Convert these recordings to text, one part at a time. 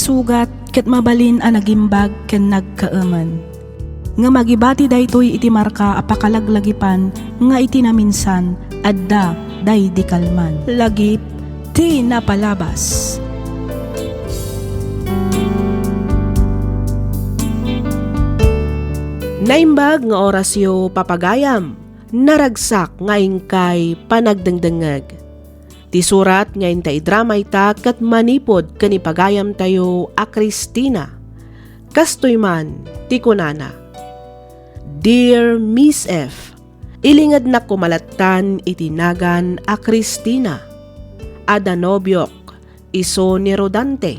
sugat ket mabalin a nagimbag ken nagkaaman. Nga magibati daytoy iti marka apakalaglagipan nga iti naminsan adda day di kalman. Lagip ti napalabas. Naimbag nga orasyo papagayam, naragsak nga ingkay panagdengdengeg. Ti surat nga intay drama ita kat manipod kanipagayam tayo a Cristina. Kastoy man, ti kunana. Dear Miss F, ilingad na kumalatan itinagan a Cristina. Ada nobyok, iso ni Rodante.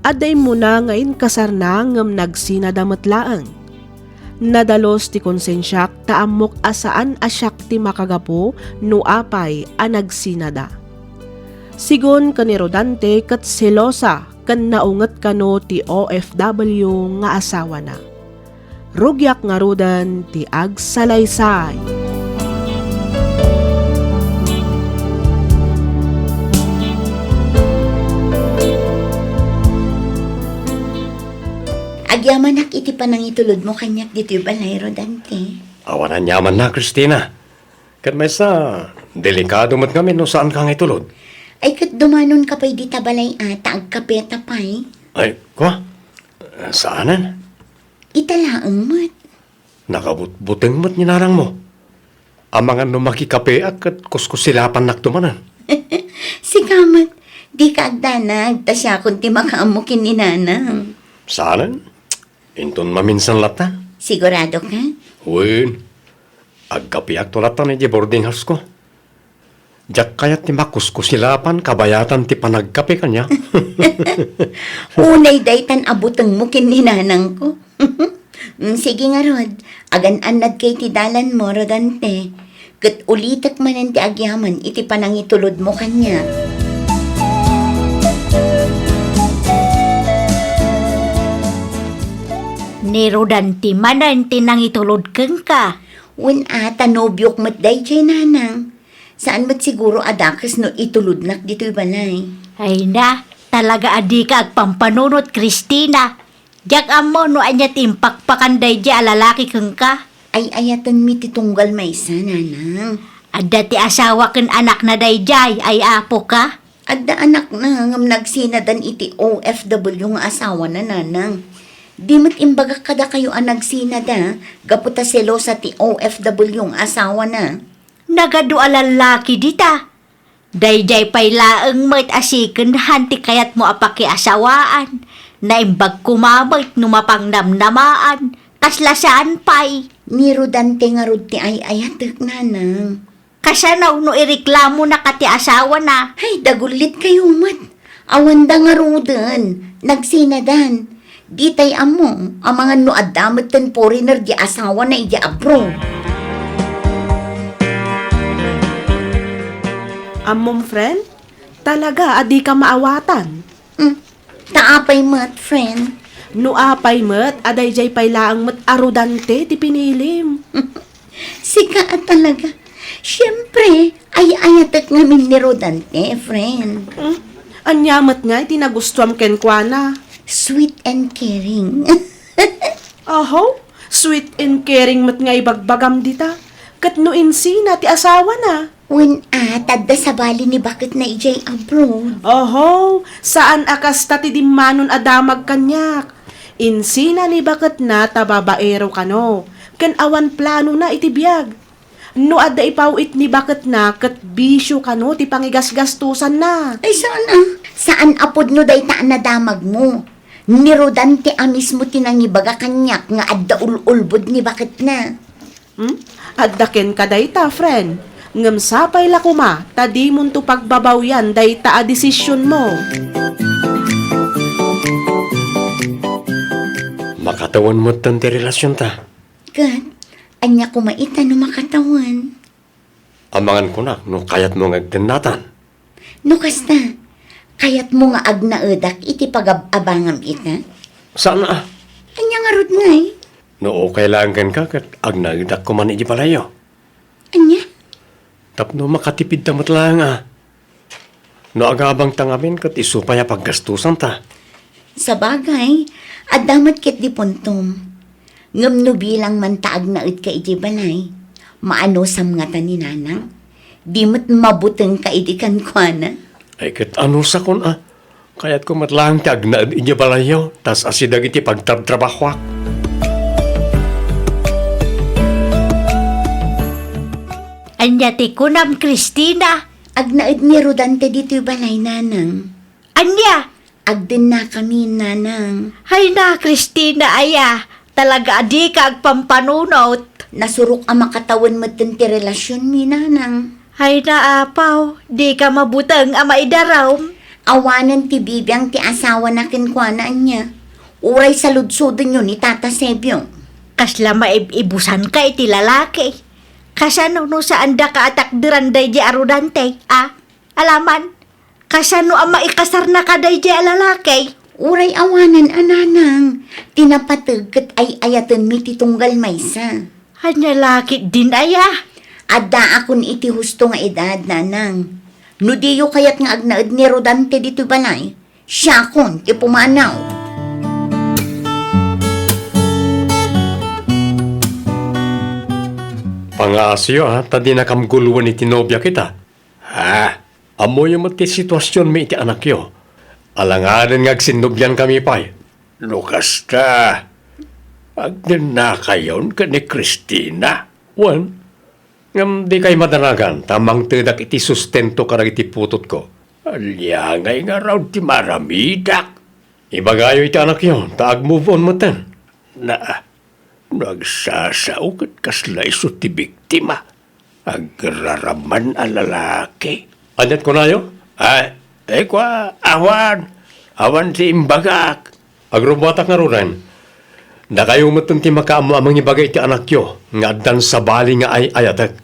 Aday mo na ngayon kasarna ngam nagsinadamatlaang. Nadalos ti konsensyak taamok asaan asyak ti makagapo no apay a nagsinada. Sigon ka ni Rodante kat selosa kan naunget kano ti OFW nga asawa na. Rugyak nga rudan ti agsalaysay. Agyaman iti panangitulod mo kanyak dito yung balay, Rodante. Awanan yaman na, Cristina. Kat may sa delikado mat kami no saan kang itulod. Ay kat dumanon ka pa'y di tabalay ata, agkapeta pa'y. Ay, kwa? Saanan? Italaang mo't. Nakabuteng mo't ninarang mo. Ang mga numakikape at kuskusilapan naktumanan. Sigamat, di ka agdanag, tasya kunti makaamukin ni nanang. Saanan? Inton maminsan latan. Sigurado ka? Uwin. Agkapiak tulatan ni boarding house ko. Diyak kayat ti makuskusilapan kabayatan ti panagkape kanya. Unay daytan abutang mo kin ni nanang ko. Sige nga, Rod. Agan-anad kay ti dalan mo, Rodante. Kat ulitak manan ti agyaman, iti panangitulod mo kanya. Ni Rodante manan ti nangitulod keng ka. Wen ata nobyok mat day jay nanang. Saan mat siguro adakas no ituludnak dito'y balay? Ay na, talaga adi ka agpampanunot, Cristina. Diyak amo no anya timpakpakanday di alalaki keng ka. Ay ayatan mi titunggal maysa, nanang. Adda ti asawa ken anak na dayjay ay apo ka. Adda anak na ngam nagsinadan iti OFW nga asawa na, nanang. Di mat imbaga kada kayo ang nagsinada, gaputa selosa ti OFW nga asawa na. Nagadu alalaki dita. Dayjay pay laeng met asiken hanti kayat mo apaki asawaan. Naimbag kumamit numapang namnamaan. Kaslasaan pay. Ni Rodante nga rod ti ay ayatek, nanang. Kasanaw no ireklamo na kati asawa na. Ay, dagulit kayo mat. Awanda nga rodan, nagsinadan. Di tay amo, ang mga noadamit ten foreigner di asawa na iti abroad. Amom friend, talaga adi ka maawatan. Taapay mat, friend. No apay met, aday jay pay laang met Rodante ti pinilim. Sika at talaga. Siyempre, ay ayatek ngamin ni Rodante, friend. Anyamat nga iti nagustuam ken kuana. Sweet and caring. Aho, sweet and caring met nga ibagbagam dita. Kat no insina ti asawa na. When tadda sa bali ni bakit na ijay abroad. Oho, saan akas ta ti dimmanon adamag kanyak. Insina ni bakit na tababaero kano. Ken awan plano na iti biyag. No adda ipawit ni bakit na kat bisyo kano ti pangigasgastusan na. Ay saan Saan apod no day taan na damag mo? Ni Rodante amis mo tinangibaga kanyak nga adda ululbod ni bakit na. Adda ken kadayta, friend. Ngem sapay lakuma, tadi mun to pagbabawyan dayta a desisyon mo. Makatawan mo tanti relasyon ta. Kat, anya kumaita no makatawan. Amangan ko na, no kayat mo ngagtinatan. No kasta, kayat mo nga agnaedak iti pag-abangam ita. Saan na? Anya nga rod nga eh. No kailangan ka kat agnagidak ko man iti palayo. Anya? Tapno makatipid tamat lang No agabang tangamin kat isupaya paggastusan ta. Sa bagay, at damat kit di puntom. Ngam no bilang man taag na it ka iti balay. Maano sam nga ni nanang. Di mo't mabuteng ka iti kan kwa na. Ay kat ano sa kun Kaya't ko matlang tag na inyo balayo, tas asidag iti pagtrabaho. Anya ti kunam Christina. Agnaid ni Rodante dito'y balay nanang. Anya? Agdin na kami nanang. Hay na Christina aya. Talaga adi ka agpampanunot. Nasurok ang makatawan mo ti relasyon mi nanang. Hay na apaw. Di ka mabutang ama idaraw. Awanan ti bibiyang ti asawa na kinkwanaan niya. Uray sa ludsudin yun ni Tata Sebyo. Kasla maibusan ka iti lalaki. Kasano no saan da ka atakdiran day di arudante, Alaman, kasano ang maikasar na ka day di lalaki? Uray awanan ananang. Tinapatag kat ay ayatan mi ti tunggal maysa. Hanya laki din aya. Adda akon iti husto nga edad nanang. No diyo kayat nga agnaad ni Rodante dito balay. Siya kon ti pumanaw. Pangasyo tadi na kamguluan iti nobya kita. Amoy mo ti sitwasyon mi iti anak yo. Alanganan nga agsinobyan kami pa'y. Lukas ta. Agden na kayon ka ni Christina. Wan. Ngam di kay madanagan, tamang tedak iti sustento karag iti putot ko. Alyangay nga raw ti maramidak. Ibagayo iti anak yo, taag move on mo ten. Nagsasaw kat kasla iso ti biktima. Agraraman a lalaki. Anyat ko na yo? Kwa, awan. Awan si imbagak. Agrubatak nga ruran. Na kayo matun ti makaamo amang ibagay ti anak yo, nga dan sa bali nga ay ayatak.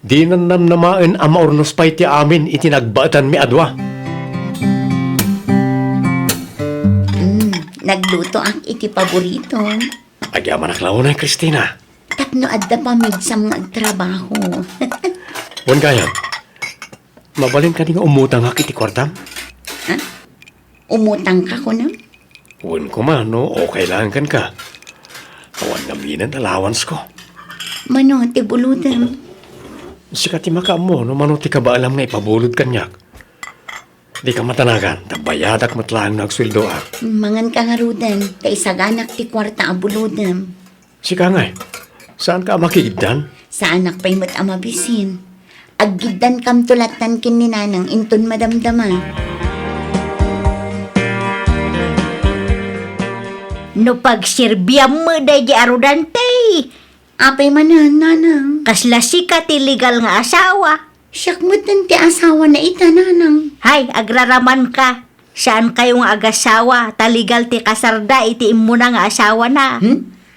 Di nanam namaen ama ornos pa iti amin iti nagbaatan mi adwa. Nagluto ang iti paborito. Agyaman aklaw na, Christina. Tapno adda pa midsam nga agtrabaho. Wan kaya, mabalin ka nga umutang hak iti kwartam? Umutang ka ko na? Wan ko man, no? O kailangan ka. Awan naminan allowance ko. Mano, ti buludan. Sika ti makaamo, no? Mano ti ka ba alam nga ipabulod kanyak? Di ka matanagan, tabayadak matlang nagsweldo ak. Mangan ka nga rudan, kay saganak ti kwarta a buludan. Sika nga saan ka makigdan? Sa anak pa'y mat amabisin. Aggidan kam tulatan kin ni nanang inton madamdama. No pagsirbiyam mo day di arudante. Apay manan, nanang. Kasla sikat illegal nga asawa. Siyak mo ti asawa na ita, nanang. Hay, agraraman ka. Saan kayong agasawa? Taligal ti kasarda iti imo na nga asawa na.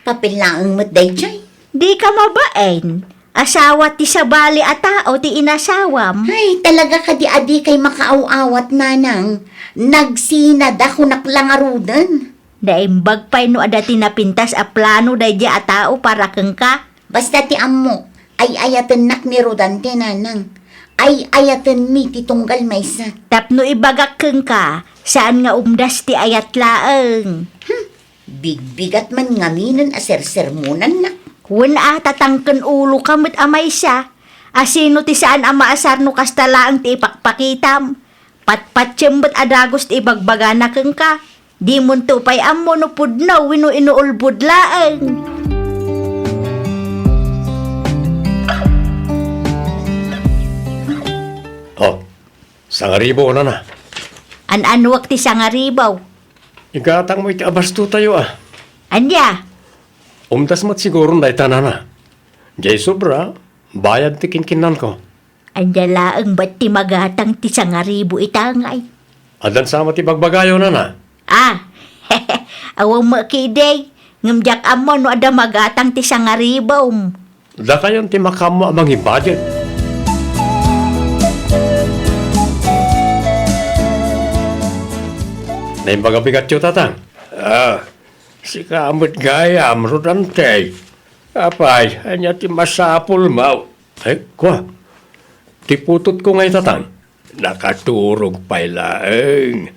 Papilaang mo't day jay. Di ka mabaen. Asawa ti sabali a tao ti inasawam. Ay, talaga ka di adi kay makaaw-awat, nanang. Nagsinad ako naklangarudan. Naimbag pa'y no ada tinapintas a plano day di a tao para kang ka. Basta ti ammo, ay ayatan nak ni Rodante, nanang. Ay ayatan mi ti tunggal maysa. Tapno ibagak kang ka, saan nga umdas ti ayat laeng. Bigbigat man ngaminan a sersermonan na. Kun tatangken ulo kamit amay siya. Asino ti saan ang maasar no kastalaang ti ipakpakitam. Patpatsembet adagos ti ibagbaga na kang ka. Di mo pay ammo no pudnaw wino inuulbud laeng. Sangaribo na. An-anwak ti sangaribaw. Igatang mo iti abasto tayo Anya? Umtas mat siguro na itanana. Jay sobra, bayad ti kinkinan ko. Anya laeng ba't ti magatang ti sangaribo itangay? Adan sama ti bagbagayo na. Awang makiday. Ngamjak amo no ada magatang ti sangaribaw. Da kayon ti makamo amang i-budget. Naimbaga-bigat yo tatang. Si kamot gayam, Rodante. Apay, anya ti masapul mau. Kwa, ti putot ko ngay tatang. Nakaturog pay laeng.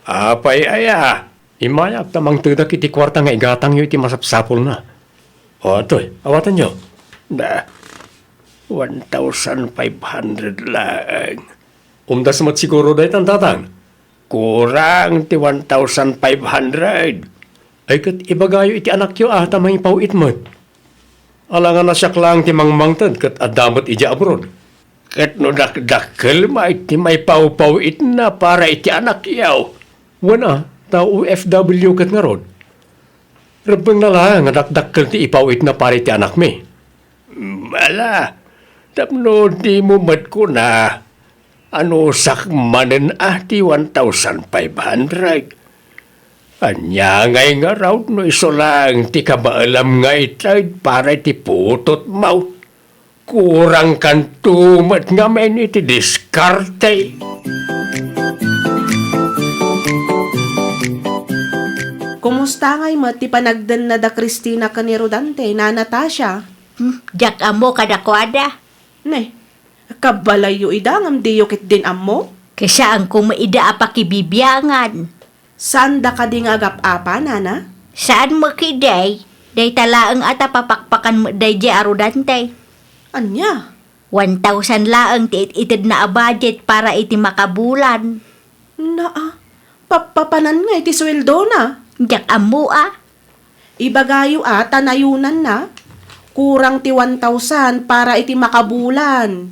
Apay aya. Imayap tamang tudak iti kwarta nga igatang yo iti masapsapol na. O, atoy, awatan nyo. Na, 1,500 lang. Umdas mat siguro dahi tatang. Kurang ti 1,500. Ay kat ibagayo iti anak yo tamang ipawit mo. Alangan na siya lang ti mangmangtad kat adamot iti abroad. Kat no dakdakkel ma iti may pawpawit na para iti anak yaw. Wana, tao OFW kat nga rod. Rabang na lang nga dakdakkel ti ipawit na para iti anak mi. Mala, tapno di mo mat ko na ano sakmanen ti 1,500. Anya ngay nga raw no iso lang ti kabaalam nga itay para iti putot mau. Kurang kan tumat nga men iti diskarte. Kumusta ngay mo ti panagdan na da Cristina kani Rodante na Natasha? Jak amo kadakwada. Ne, kabalayo idangam di yukit din amo? Kaya ang kumaida apakibibyangan. Saan da ka di nga agap-apa, nana? Saan mo kiday? Day talaang ata papakpakan mo day di arudante. Anya? 1,000 laang ti itid na a budget para iti makabulan. Naa, papapanan nga iti sweldo na. Jak amo Ibagayo tanayunan na. Kurang ti 1,000 para iti makabulan.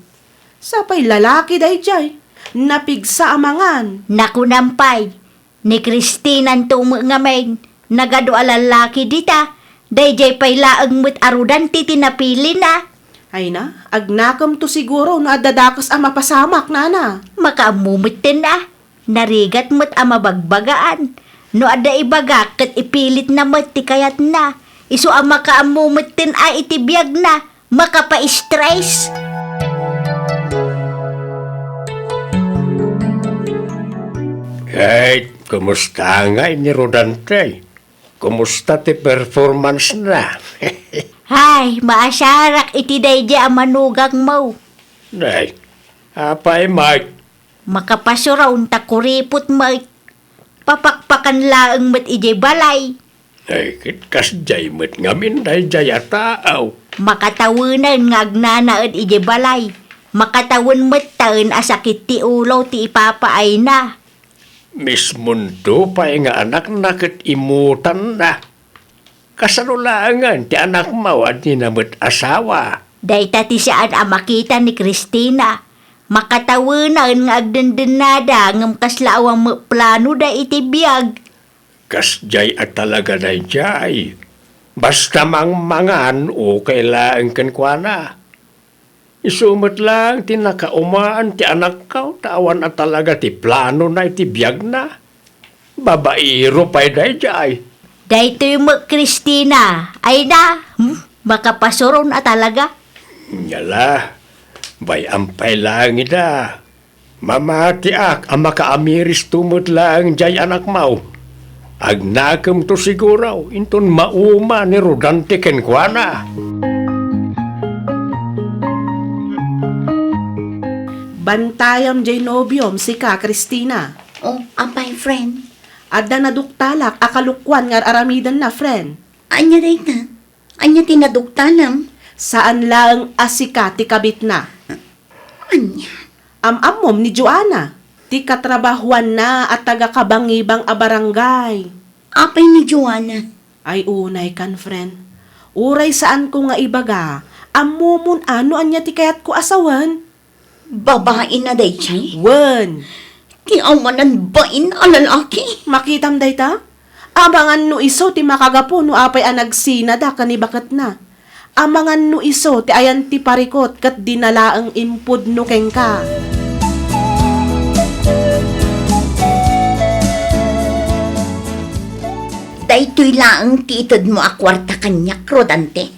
Sapay lalaki day jay. Napigsa amangan. Nakunampay. Ni Kristinan tumungamay. Nagado alalaki dita. Dayjay pay laang mo't arudante tinapili na. Ay na, agnakam to siguro no adadakas ang mapasamak, nana. Makaamumit din Narigat mo't amabagbagaan. No ada ibaga kat ipilit na mo't ti kayat na. Isu ang makaamumit din itibiyag na. Makapa-stress. Kahit kumusta nga ni Rodante? Kumusta ti performance na? Hay, maasarak iti dayjay ang manugang mo. Ay, apay Mike. Makapasuraw ta kuripot mo. Papakpakan laang mo't ijay balay. Ay, kitkas jay met ngamin day jay ataaw. Makatawanan nga agnanaad ijay balay. Makatawan mo't taon asakit ti ulo ti ipapaay na. Mismon to pa nga anak nakit imutan na. Kasalulangan ti anak mo at ninamit asawa. Dayta ti saan ang makita ni Christina. Makatawanan nga agdandanada ngam kaslawang mo plano da itibiyag. Kas jay at talaga day jay. Basta mangan o kailangan kan kwa na. Isumot lang tinakaumaan ti anak ka, tawan at talaga ti plano na iti biyag na. Babairo pa'y day jay. Daytoy mo Christina. Ay na, makapasuron na talaga. Nyala, bay ampay lang ida. Mamati ak, ang makaamiris tumot lang jay anak mau. Agnakam to siguro, inton mauma ni Rodante kenkwana. Bantayam jay nobyom si ka, Cristina. Oh, apay, friend. Adda naduktalak akalukwan nga aramidan na, friend. Anya day na? Anya tinaduktanam? Saan lang asika ti kabit na? Anya? Amom ni Joanna. Ti katrabahuan na at taga-kabangibang a barangay. Apay ni Joanna. Ay unay kan, friend. Uray saan ko nga ibaga. Amumon ano anya ti kayat ko asawan? Babae na day chay? Wen. Ti awanan bain a lalaki? Makitam day ta? Amangan no iso ti makagapo no apay anagsina da kanibakat na. Amangan no iso ti ayan ti parikot kat dinalaang impud no kengka. Daytoy laang ti itod mo a kwarta kanyak, Rodante.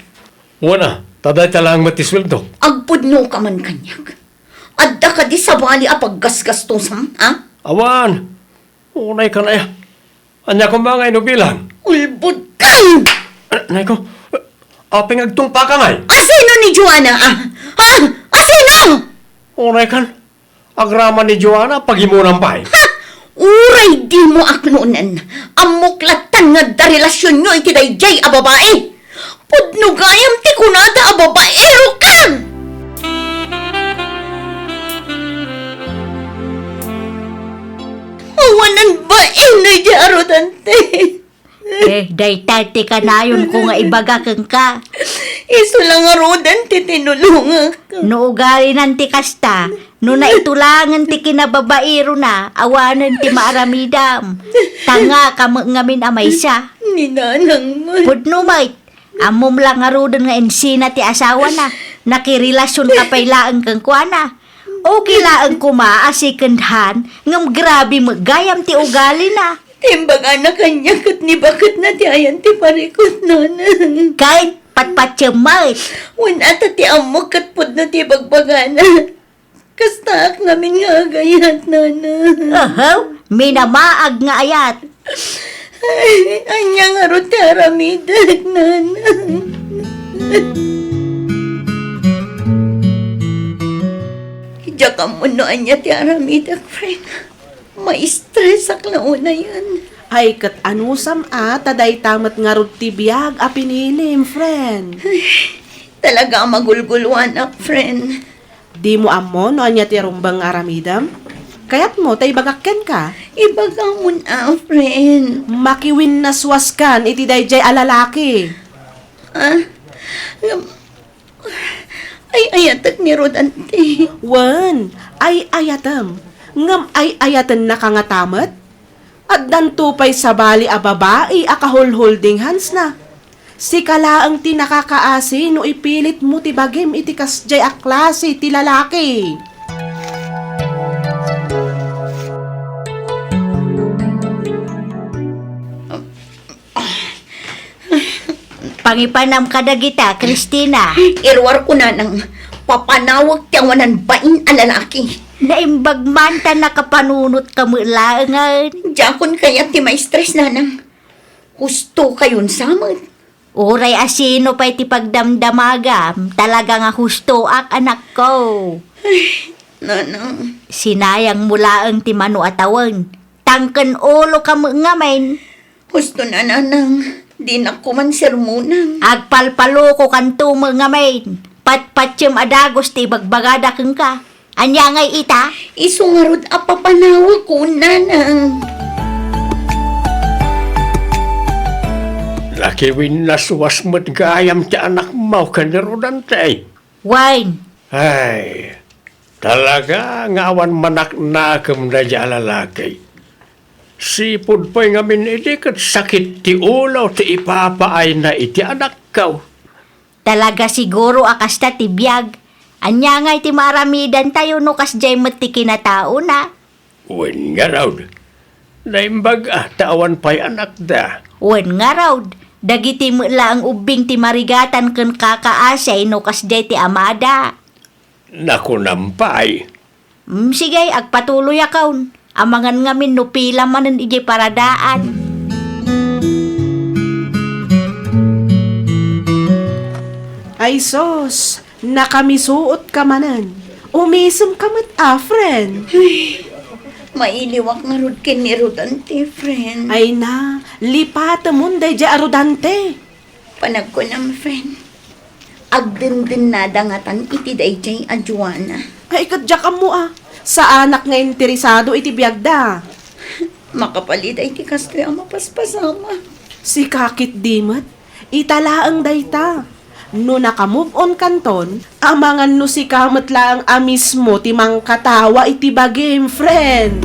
Wana, taday talang matisweldo. Agpudno ka man kanyak. Adda ka di sa bali a paggasgastosam, ha? Awan, unay ka na ya. Anya ko mga inubilan. Ulbud ka! Nay ko, aping agtungpa ka ngay. Asino ni Joanna, ah? Ha? Asino? Unay kan, agrama ni Joanna pagimunang pay. Ha? Uray di mo aknunan. Amuklatan nga da relasyon nyo iti dayjay a babae. Pudno gayam ti kunada a babaero kan! Awanan ba na jaro dante? Day tati ka na yun kung nga ibaga kang ka. Iso lang nga rodan ti tinulunga ka. No ugali nanti kasta, no na itulangan ti kinababairo na, awanan ti maaramidam. Tanga ka ngamin amay siya. Ninanang man. Pudno mait, amom lang nga rodan nga ensina ti asawa na, nakirelasyon ka pa'y laang kang kuana. O kilaang kuma asikandhan, ngam grabe magayam ti ugali na. Timbag anak kanya kat ni bakit na ti ayan ti parikot nanang. Kahit patpatsyamat. Wala ta ti amok kat pud na ti bagbagana. Kastaak namin nga agayat nanang. Minamaag nga ayat. Ay, anya nga ro ti aramidag nanang. Diya ka mo no anya ti aramidag, friend. Ma-stress ak na una yan. Ay kat anusam taday tamat nga rod ti biyag a pinilim, friend. Talaga magulguluan ak, friend. Di mo amo no anya ti rumbang aramidam? Kayat mo tay bagakken ka. Ibaga mo na, friend. Makiwin na swaskan iti dayjay alalaki. Ah? Ay, ayatak ni Rodante. Wan, ay ayatam. Ngam ay ayatan na kangatamat? At dantupay sa bali a babae akahol-holding hands na. Si kalaang ti nakakaasi no ipilit mo ti bagim iti kasjay a klase ti lalaki. Pangipanam kadagita, Christina. Irwar ko na ng papanawag tiyawanan bain a lalaki. Naimbagman ta nakapanunot ka mulangan. Diyakon kaya ti ma-stress na nang. Husto kayon samad. Uray asino pa'y ti pagdamdamagam. Talaga nga husto ak anak ko. Nanang. Sinayang mula ang ti mano atawang. Tangken ulo ka ngamen. Husto na nanang. Di na ko man sermonan. Agpalpalo ko kanto ngamen. Patpatyam adagos ti bagbagada kang ka. Anya ngay ita? Isungarod a papanawag ko nanang. Lakiwin na suwas mo't gayam ti anak mo kanirodante. Wine. Ay, talaga ngawan manak na kem na di alalaki. Sipod pa'y ngamin iti kat sakit ti ulo ti ipapaay na iti anak ko. Talaga siguro akasta ti biyag. Anya ngay ti maramidan tayo no kasjay mati kinatao na. Wen nga raw. Naimbag tawan pa'y anak da. Wen nga raw, dagiti mo lang ubing ti marigatan ken kakaasay no kasjay ti amada. Naku nampay. Sige, agpatuloy akaw. Amangan ngamin no pila manen ije paradaan. Ay sos, nakamisuot ka manan. Umisem ka mat friend. Mailiwak nga rod ken ni Rodante, friend. Ay na, lipata mun day ja arodante. Panag ko nam, friend. Agdindin na dangatan iti dayjay a Juana. Ay kadya ka mo sa anak nga interesado iti biyagda. Makapalit ay ti kastoy ang mapaspasama. Si kakit dimat, italaang dayta. No nakamove on kanton, amangan no si kamat lang mismo timang katawa iti bagim, friend.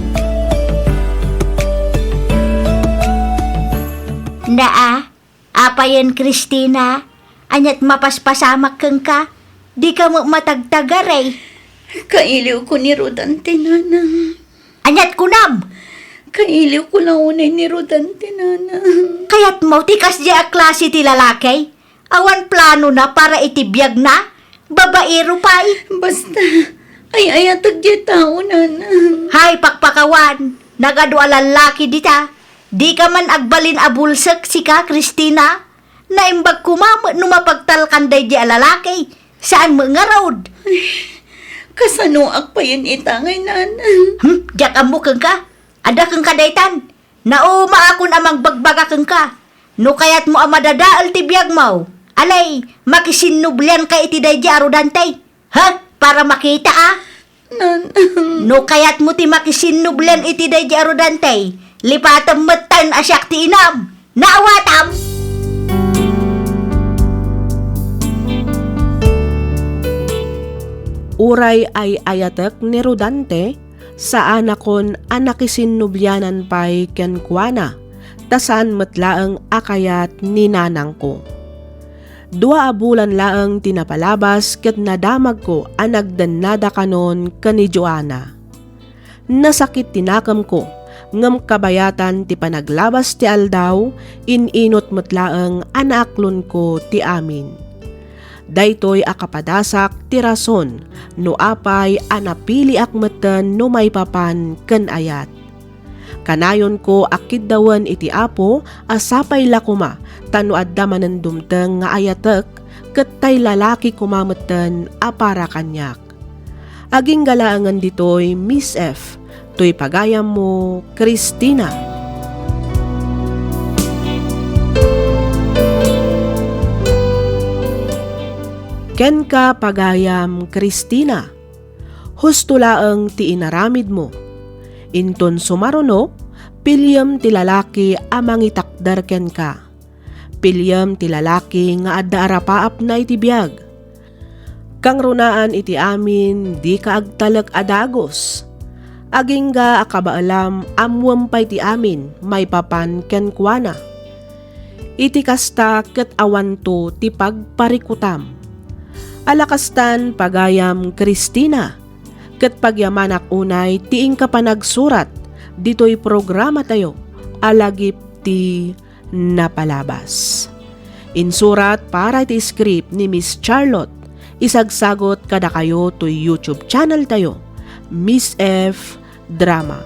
Naa, apayan Christina, anyat mapaspasamak kang ka, di ka mo matagtagaray. Kailiw ko ni Rodante, nanang. Anyat kunam, Kailiw ko lang unay ni Rodante, nanang. kayat mo tikas di a klase ti lalaki. Awan plano na para itibiyag na, babaero pa'y. Basta, ay ayatag di tao, nanang. Hay pakpakawan, nagadwa lalaki dita. Di ka man agbalin abulsak si ka, Christina. Naimbag kumamot no mapagtalkanday di a lalaki. Saan mo nga road? Kasanoak pa yun itangay, nanang. Diyak ang bukang ka. Ada kang kadaytan. Nauma akon amang bagbaga kang ka. No kayat mo amadadaal ti biyag mo. Alay, makisinublan ka iti day di arudantay. Ha? Para makita No kayat mo ti makisinublan iti day di arudantay. Lipatam matan asyak ti inam. Naawatam! Uray ay ayatek ni Rodante, saan akon anakisinubyanan pa'y kenkwana, tasan matlaang akayat ni nanang ko. 2 bulan laang tinapalabas ket nadamag ko anagdanada kanon kani Joanna. Nasakit tinakam ko, ngam kabayatan ti panaglabas ti aldaw, ininot matlaang anaaklon ko ti amin. Daytoy akapadasak ti rason, no apay anapili akmeten no may papan ken ayat. Kanayon ko akid dawan iti apo asapay lakuma tano adda manen dumteng nga ayatek ket tay lalaki kumameten apara kanyak. Aging galaangan ditoy Miss F. Toy pagayam mo, Christina. Ken ka pagayam, Christina. Husto laeng ti inaramid mo. Inton sumaruno, pilyam ti lalaki amang itakder ken ka. Pilyam ti lalaki nga adda arapaap na iti biyag. Kang runaan iti amin, di ka agtalag adagos. Aging ga akabaalam amwam pay ti amin, may papan ken kuana. Iti kasta ket awanto ti pagparikutam. Alakastan pagayam, Christina. Ket pagyamanak unay tiing ka panagsurat, dito'y programa tayo, alagip ti napalabas. Insurat para iti script ni Miss Charlotte, isagsagot kada kayo to YouTube channel tayo, Miss F. Drama.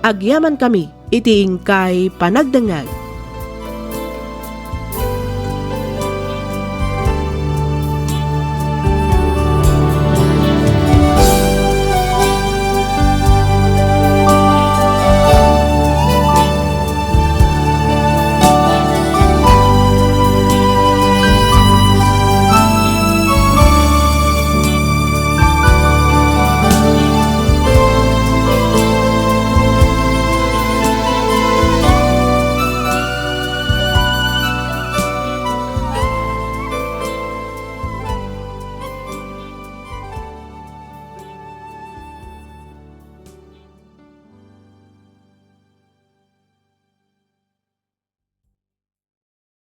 Agyaman kami, itiing kay panagdangag.